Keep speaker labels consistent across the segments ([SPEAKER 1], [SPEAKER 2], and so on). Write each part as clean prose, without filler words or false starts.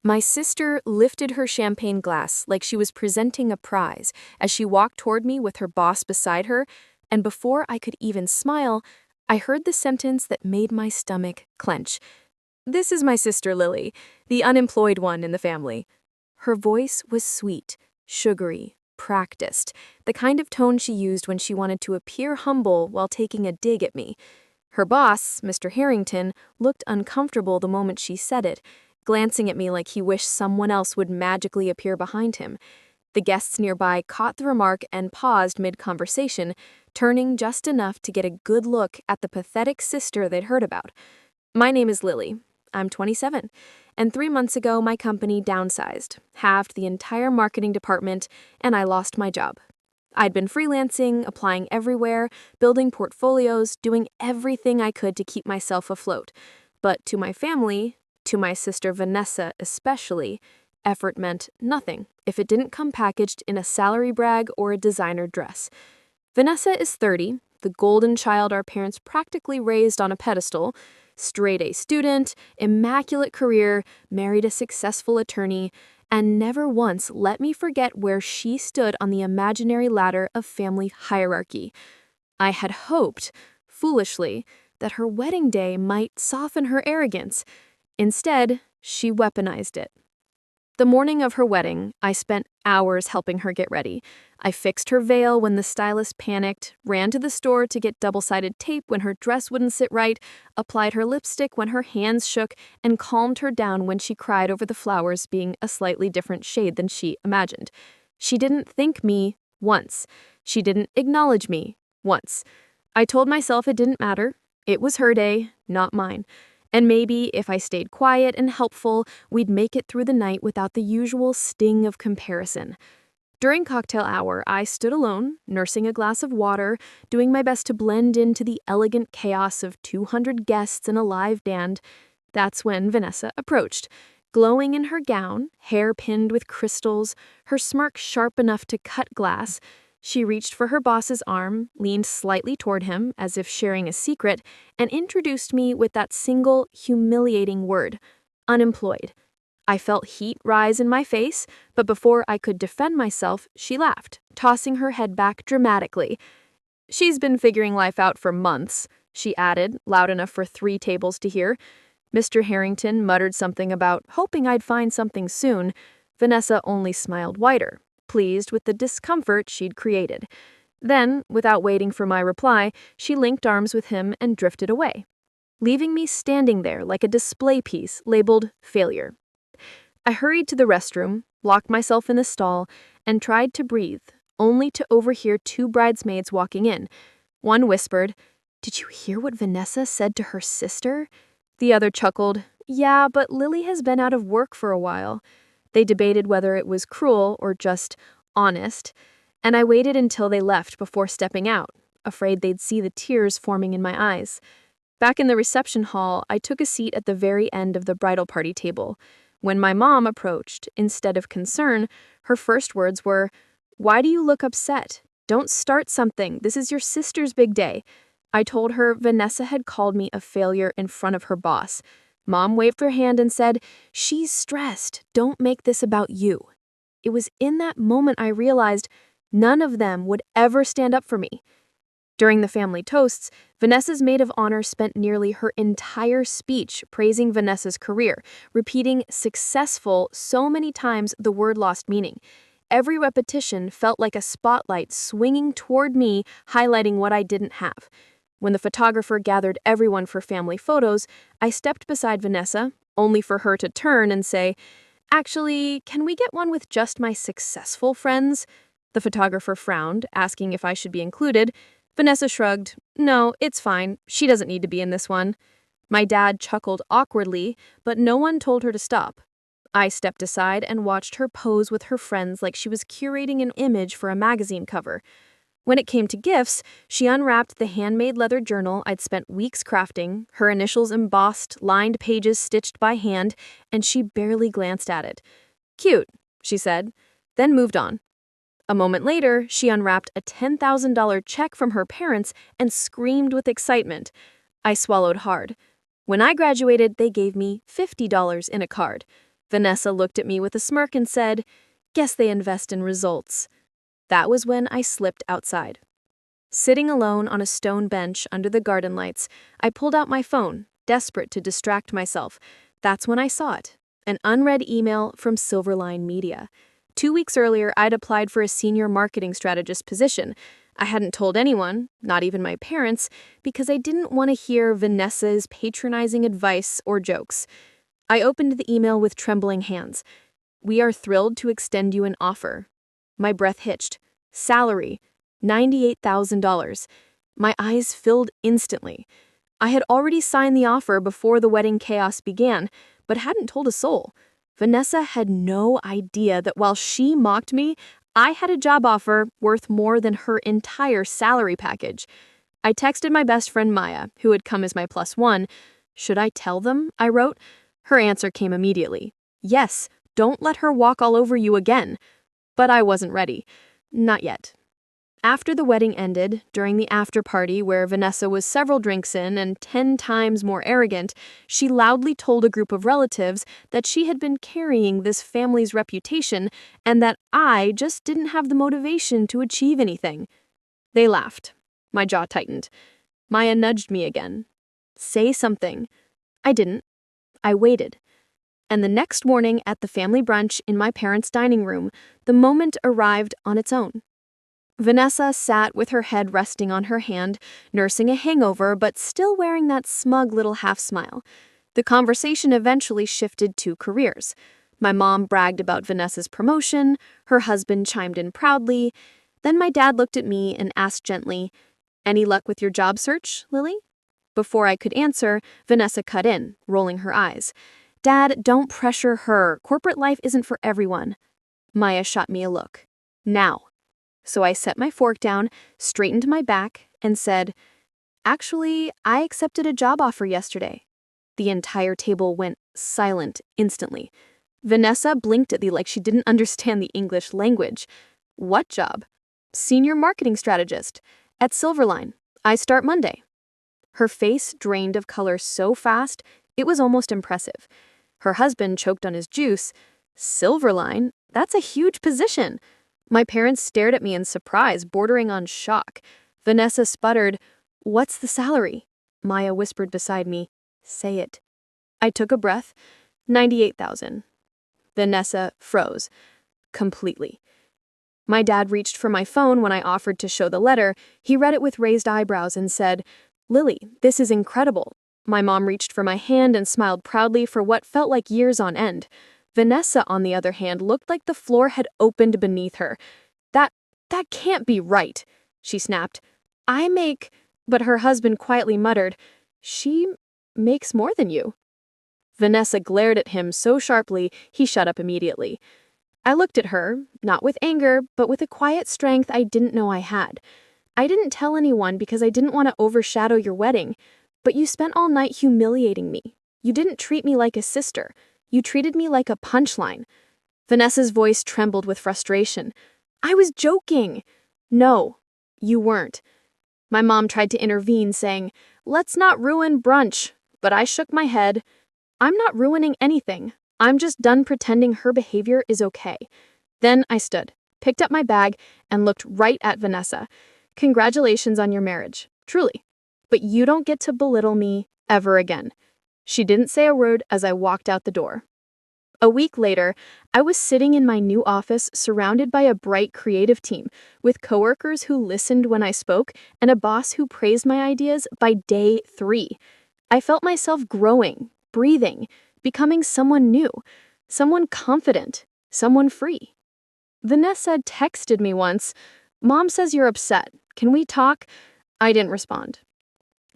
[SPEAKER 1] My sister lifted her champagne glass like she was presenting a prize as she walked toward me with her boss beside her, and before I could even smile, I heard the sentence that made my stomach clench. "This is my sister Lily, the unemployed one in the family." Her voice was sweet, sugary, practiced, the kind of tone she used when she wanted to appear humble while taking a dig at me. Her boss, Mr. Harrington, looked uncomfortable the moment she said it, glancing at me like he wished someone else would magically appear behind him. The guests nearby caught the remark and paused mid-conversation, turning just enough to get a good look at the pathetic sister they'd heard about. "My name is Lily. I'm 27, and 3 months ago my company downsized, halved the entire marketing department, and I lost my job. I'd been freelancing, applying everywhere, building portfolios, doing everything I could to keep myself afloat. But to my family, to my sister Vanessa especially, effort meant nothing if it didn't come packaged in a salary brag or a designer dress. Vanessa is 30, the golden child our parents practically raised on a pedestal, straight A student, immaculate career, married a successful attorney, and never once let me forget where she stood on the imaginary ladder of family hierarchy. I had hoped, foolishly, that her wedding day might soften her arrogance. Instead, she weaponized it. The morning of her wedding, I spent hours helping her get ready. I fixed her veil when the stylist panicked, ran to the store to get double-sided tape when her dress wouldn't sit right, applied her lipstick when her hands shook, and calmed her down when she cried over the flowers being a slightly different shade than she imagined. She didn't thank me once. She didn't acknowledge me once. I told myself it didn't matter. It was her day, not mine. And maybe if I stayed quiet and helpful, we'd make it through the night without the usual sting of comparison. During cocktail hour, I stood alone, nursing a glass of water, doing my best to blend into the elegant chaos of 200 guests and a live band. That's when Vanessa approached, glowing in her gown, hair pinned with crystals, her smirk sharp enough to cut glass. She reached for her boss's arm, leaned slightly toward him, as if sharing a secret, and introduced me with that single, humiliating word, unemployed. I felt heat rise in my face, but before I could defend myself, she laughed, tossing her head back dramatically. "She's been figuring life out for months," she added, loud enough for 3 tables to hear. Mr. Harrington muttered something about hoping I'd find something soon. Vanessa only smiled wider, pleased with the discomfort she'd created. Then, without waiting for my reply, she linked arms with him and drifted away, leaving me standing there like a display piece labeled failure. I hurried to the restroom, locked myself in the stall, and tried to breathe, only to overhear 2 bridesmaids walking in. One whispered, "Did you hear what Vanessa said to her sister?" The other chuckled, "Yeah, but Lily has been out of work for a while." They debated whether it was cruel or just honest, and I waited until they left before stepping out, afraid they'd see the tears forming in my eyes. Back in the reception hall, I took a seat at the very end of the bridal party table. When my mom approached, instead of concern, her first words were, "Why do you look upset? Don't start something. This is your sister's big day." I told her Vanessa had called me a failure in front of her boss. Mom waved her hand and said, "She's stressed. Don't make this about you." It was in that moment I realized none of them would ever stand up for me. During the family toasts, Vanessa's maid of honor spent nearly her entire speech praising Vanessa's career, repeating "successful" so many times the word lost meaning. Every repetition felt like a spotlight swinging toward me, highlighting what I didn't have. When the photographer gathered everyone for family photos, I stepped beside Vanessa, only for her to turn and say, "Actually, can we get one with just my successful friends?" The photographer frowned, asking if I should be included. Vanessa shrugged. "No, it's fine. She doesn't need to be in this one." My dad chuckled awkwardly, but no one told her to stop. I stepped aside and watched her pose with her friends like she was curating an image for a magazine cover. When it came to gifts, she unwrapped the handmade leather journal I'd spent weeks crafting, her initials embossed, lined pages stitched by hand, and she barely glanced at it. "Cute," she said, then moved on. A moment later, she unwrapped a $10,000 check from her parents and screamed with excitement. I swallowed hard. When I graduated, they gave me $50 in a card. Vanessa looked at me with a smirk and said, "Guess they invest in results." That was when I slipped outside. Sitting alone on a stone bench under the garden lights, I pulled out my phone, desperate to distract myself. That's when I saw it. An unread email from Silverline Media. 2 weeks earlier, I'd applied for a senior marketing strategist position. I hadn't told anyone, not even my parents, because I didn't want to hear Vanessa's patronizing advice or jokes. I opened the email with trembling hands. "We are thrilled to extend you an offer." My breath hitched. Salary, $98,000. My eyes filled instantly. I had already signed the offer before the wedding chaos began, but hadn't told a soul. Vanessa had no idea that while she mocked me, I had a job offer worth more than her entire salary package. I texted my best friend Maya, who had come as my +1. "Should I tell them?" I wrote. Her answer came immediately. "Yes, don't let her walk all over you again." But I wasn't ready. Not yet. After the wedding ended, during the after party where Vanessa was several drinks in and 10 times more arrogant, she loudly told a group of relatives that she had been carrying this family's reputation and that I just didn't have the motivation to achieve anything. They laughed. My jaw tightened. Maya nudged me again. "Say something." I didn't. I waited. And the next morning at the family brunch in my parents' dining room, the moment arrived on its own. Vanessa sat with her head resting on her hand, nursing a hangover but still wearing that smug little half-smile. The conversation eventually shifted to careers. My mom bragged about Vanessa's promotion, her husband chimed in proudly. Then my dad looked at me and asked gently, "Any luck with your job search, Lily?" Before I could answer, Vanessa cut in, rolling her eyes. "Dad, don't pressure her. Corporate life isn't for everyone." Maya shot me a look. "Now." So I set my fork down, straightened my back, and said, "Actually, I accepted a job offer yesterday." The entire table went silent instantly. Vanessa blinked at me like she didn't understand the English language. "What job?" "Senior marketing strategist. At Silverline. I start Monday." Her face drained of color so fast, it was almost impressive. Her husband choked on his juice. "Silverline? That's a huge position." My parents stared at me in surprise, bordering on shock. Vanessa sputtered, "What's the salary?" Maya whispered beside me, "Say it." I took a breath. 98,000. Vanessa froze. Completely. My dad reached for my phone when I offered to show the letter. He read it with raised eyebrows and said, "Lily, this is incredible." My mom reached for my hand and smiled proudly for what felt like years on end. Vanessa, on the other hand, looked like the floor had opened beneath her. That can't be right," she snapped. "I make—" But her husband quietly muttered, "She makes more than you." Vanessa glared at him so sharply, he shut up immediately. I looked at her, not with anger, but with a quiet strength I didn't know I had. "I didn't tell anyone because I didn't want to overshadow your wedding, but you spent all night humiliating me. You didn't treat me like a sister. You treated me like a punchline." Vanessa's voice trembled with frustration. "I was joking." "No, you weren't." My mom tried to intervene, saying, "Let's not ruin brunch," but I shook my head. "I'm not ruining anything. I'm just done pretending her behavior is okay." Then I stood, picked up my bag, and looked right at Vanessa. "Congratulations on your marriage, truly. But you don't get to belittle me ever again." She didn't say a word as I walked out the door. A week later, I was sitting in my new office surrounded by a bright creative team, with coworkers who listened when I spoke and a boss who praised my ideas by day 3. I felt myself growing, breathing, becoming someone new, someone confident, someone free. Vanessa texted me once, "Mom says you're upset. Can we talk?" I didn't respond.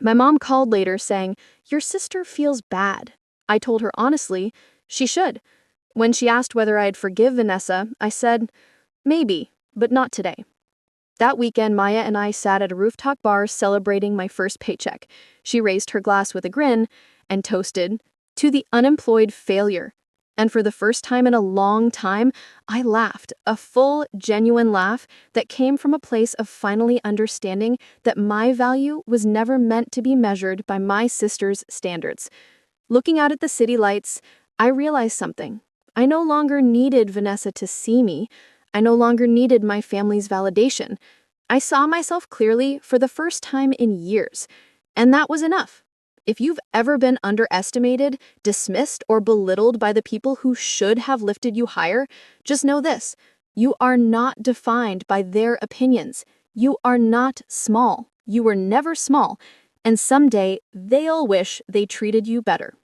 [SPEAKER 1] My mom called later saying, "Your sister feels bad." I told her honestly, she should. When she asked whether I'd forgive Vanessa, I said, "Maybe, but not today." That weekend, Maya and I sat at a rooftop bar celebrating my first paycheck. She raised her glass with a grin and toasted to the unemployed failure. And for the first time in a long time, I laughed, a full, genuine laugh that came from a place of finally understanding that my value was never meant to be measured by my sister's standards. Looking out at the city lights, I realized something. I no longer needed Vanessa to see me. I no longer needed my family's validation. I saw myself clearly for the first time in years, and that was enough. If you've ever been underestimated, dismissed, or belittled by the people who should have lifted you higher, just know this: you are not defined by their opinions. You are not small. You were never small, and someday they'll wish they treated you better.